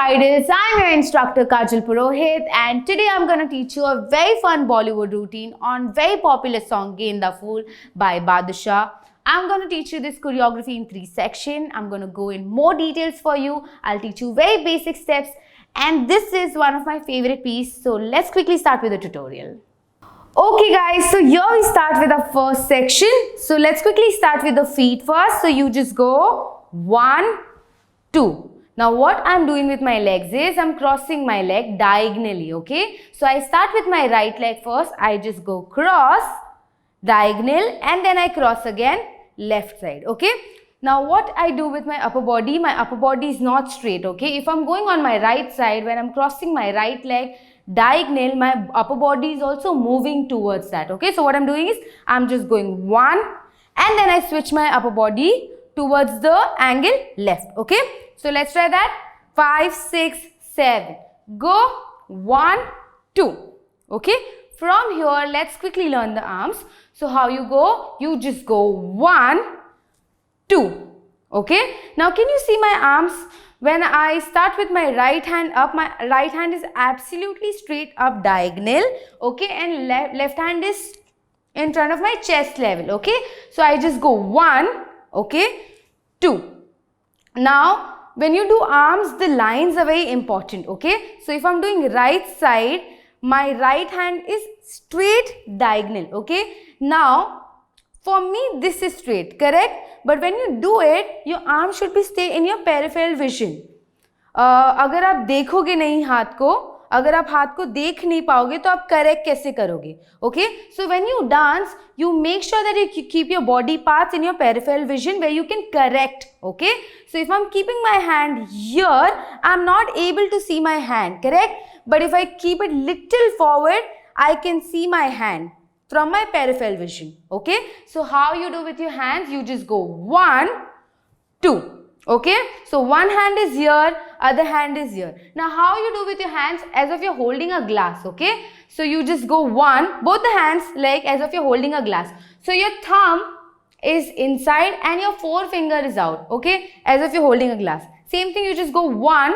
Idols. I'm your instructor Kajal Purohit, and today I'm going to teach you a very fun Bollywood routine on very popular song Genda Phool by Badshah. I'm going to teach you this choreography in 3 sections. I'm going to go in more details for you. I'll teach you very basic steps, and this is one of my favorite pieces. So let's quickly start with the tutorial. Okay guys, so here we start with our first section. So let's quickly start with the feet first. So you just go 1, 2. Now what I'm doing with my legs is I'm crossing my leg diagonally, okay? So I start with my right leg first. I just go cross, diagonal, and then I cross again left side, okay? Now what I do with my upper body is not straight, okay? If I'm going on my right side, when I'm crossing my right leg diagonal, my upper body is also moving towards that, okay? So what I'm doing is I'm just going 1 and then I switch my upper body towards the angle left, okay? So let's try that. 5, 6, 7. Go 1, 2. Okay? From here, let's quickly learn the arms. So how you go? You just go 1, 2. Okay? Now can you see my arms? When I start with my right hand up, my right hand is absolutely straight up diagonal. Okay? And left hand is in front of my chest level. Okay? So I just go 1, okay, 2. Now, when you do arms, the lines are very important, okay? So if I'm doing right side, my right hand is straight diagonal, okay? Now, for me, this is straight, correct? But when you do it, your arm should be stay in your peripheral vision. अगर आप देखोगे नहीं हाथ को, अगर आप हाथ को देख नहीं पाओगे तो आप करेक्ट कैसे करोगे, okay? So when you dance, you make sure that you keep your body parts in your peripheral vision where you can correct, okay? So if I'm keeping my hand here, I'm not able to see my hand, correct? But if I keep it little forward, I can see my hand from my peripheral vision, okay? So how you do with your hands? You just go 1, 2. Okay, so one hand is here, other hand is here. Now how you do with your hands? As if you're holding a glass, okay? So you just go 1, both the hands like as if you're holding a glass. So your thumb is inside and your forefinger is out, okay? As if you're holding a glass. Same thing, you just go 1,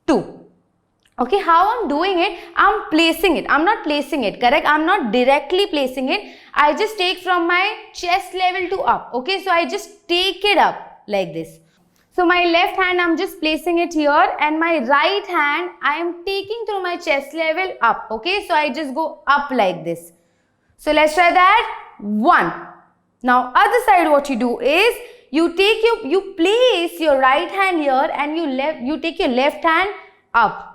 2. Okay, how I'm doing it? I'm placing it. I'm not placing it, correct? I'm not directly placing it. I just take from my chest level to up, okay? So I just take it up like this. So my left hand, I'm just placing it here, and my right hand, I am taking through my chest level up, okay? So I just go up like this. So let's try that. 1. Now other side, what you do is, you place your right hand here and you take your left hand up,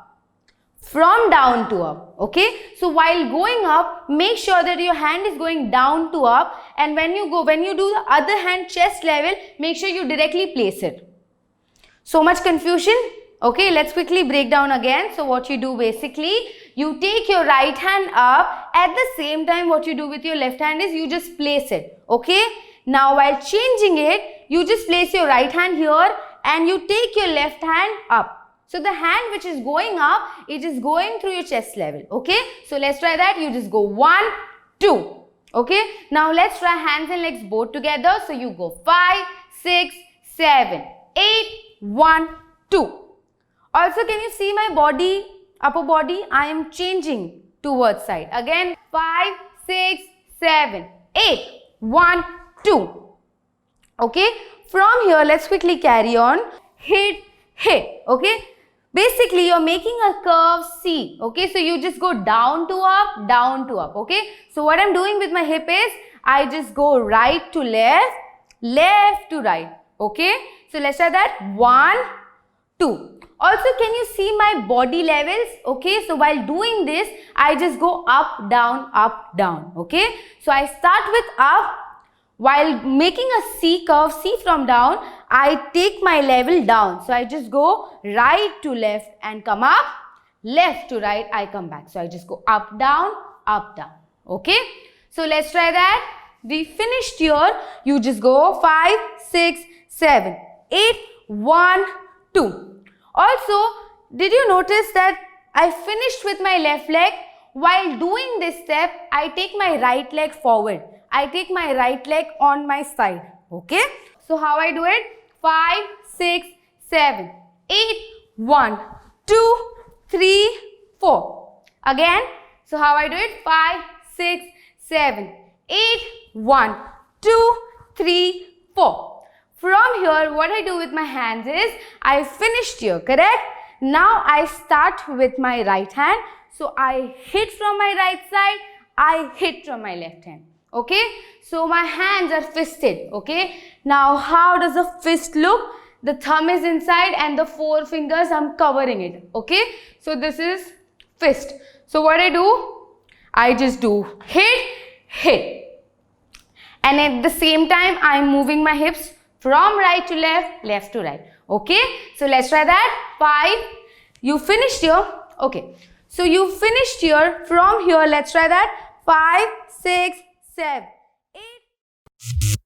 from down to up, okay? So while going up, make sure that your hand is going down to up, and when you do the other hand chest level, make sure you directly place it. So much confusion? Okay, let's quickly break down again. So what you do basically, you take your right hand up, at the same time what you do with your left hand is you just place it, okay? Now while changing it, you just place your right hand here and you take your left hand up. So the hand which is going up, it is going through your chest level, okay? So let's try that. You just go 1, 2, okay? Now let's try hands and legs both together. So you go 5, 6, 7, 8, 1, 2. Also, can you see my body, upper body? I am changing towards side. Again, 5, 6, 7, 8, 1, 2. Okay? From here, let's quickly carry on. Hit, hit. Okay? Basically, you're making a curve C, okay? So you just go down to up, okay? So what I'm doing with my hip is, I just go right to left, left to right, okay? So let's try that. 1, 2. Also, can you see my body levels? Okay, so while doing this, I just go up, down, okay? So I start with up. While making a C curve, C from down, I take my level down. So I just go right to left and come up, left to right, I come back. So I just go up, down, okay? So let's try that. We finished here. You just go 5, 6, 7, 8, 1, 2. Also, did you notice that I finished with my left leg? While doing this step, I take my right leg forward. I take my right leg on my side, okay? So how I do it? 5, 6, 7, 8, 1, 2, 3, 4. Again. So how I do it? 5, 6, 7, 8, 1, 2, 3, 4. From here, what I do with my hands is, I finished here, correct? Now I start with my right hand. So I hit from my right side, I hit from my left hand. Okay? So my hands are fisted. Okay? Now how does a fist look? The thumb is inside and the 4 fingers, I'm covering it. Okay? So this is fist. So what I do? I just do hit, hit. And at the same time, I'm moving my hips from right to left, left to right. Okay? So let's try that. 5. You finished here. Okay. So you finished here. From here, let's try that. 5, 6, 7, 8.